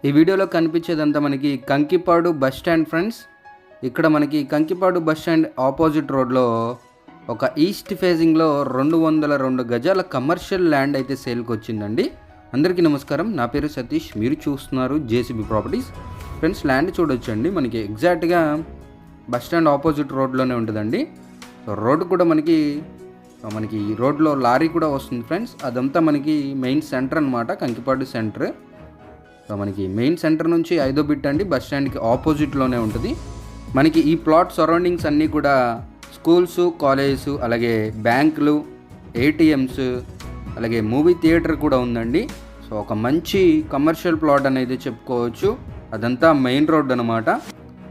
ఈ వీడియోలో కనిపించేదంతా మనకి కంకిపాడు బస్ స్టాండ్ ఫ్రెండ్స్. ఇక్కడ మనకి కంకిపాడు బస్ స్టాండ్ ఆపోజిట్ రోడ్లో ఒక ఈస్ట్ ఫేజింగ్లో 202 గజాల కమర్షియల్ ల్యాండ్ అయితే సేల్కి వచ్చిందండి. అందరికీ నమస్కారం, నా పేరు సతీష్, మీరు చూస్తున్నారు జేసీబీ ప్రాపర్టీస్. ఫ్రెండ్స్, ల్యాండ్ చూడొచ్చండి, మనకి ఎగ్జాక్ట్గా బస్ స్టాండ్ ఆపోజిట్ రోడ్లోనే ఉంటుందండి. సో రోడ్డు కూడా మనకి రోడ్లో లారీ కూడా వస్తుంది ఫ్రెండ్స్. అదంతా మనకి మెయిన్ సెంటర్ అనమాట, కంకిపాడు సెంటర్. సో మనకి మెయిన్ సెంటర్ నుంచి 5వ బిట్ అండి, బస్ స్టాండ్కి ఆపోజిట్లోనే ఉంటుంది. మనకి ఈ ప్లాట్ సరౌండింగ్స్ అన్నీ కూడా స్కూల్స్, కాలేజెస్, అలాగే బ్యాంకులు, ఏటీఎంస్, అలాగే మూవీ థియేటర్ కూడా ఉందండి. సో ఒక మంచి కమర్షియల్ ప్లాట్ అనేది చెప్పుకోవచ్చు. అదంతా మెయిన్ రోడ్ అనమాట,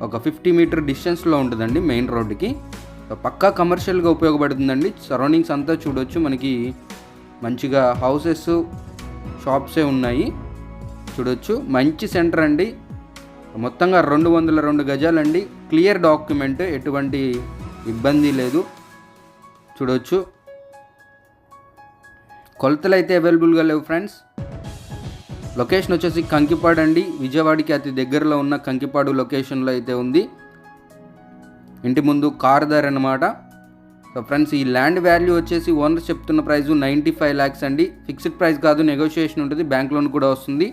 ఒక 50 మీటర్ డిస్టెన్స్లో ఉంటుందండి మెయిన్ రోడ్డుకి. సో పక్కా కమర్షియల్గా ఉపయోగపడుతుందండి. సరౌండింగ్స్ అంతా చూడొచ్చు, మనకి మంచిగా హౌసెస్, షాప్సే ఉన్నాయి. చూడొచ్చు, మంచి సెంటర్ అండి. మొత్తంగా 202 గజాలండి. క్లియర్ డాక్యుమెంట్, ఎటువంటి ఇబ్బంది లేదు. చూడొచ్చు, కొలతలు అయితే అవైలబుల్గా లేవు ఫ్రెండ్స్. లొకేషన్ వచ్చేసి కంకిపాడు అండి, విజయవాడకి అతి దగ్గరలో ఉన్న కంకిపాడు లొకేషన్లో అయితే ఉంది. ఇంటి ముందు కార్ దారి అనమాట. సో ఫ్రెండ్స్, ఈ ల్యాండ్ వాల్యూ వచ్చేసి ఓనర్ చెప్తున్న ప్రైస్ 95 lakhs అండి. ఫిక్స్డ్ ప్రైస్ కాదు, నెగోషియేషన్ ఉంటుంది, బ్యాంక్ లోన్ కూడా వస్తుంది.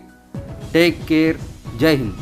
టేక్ కేర్, జై హింద్.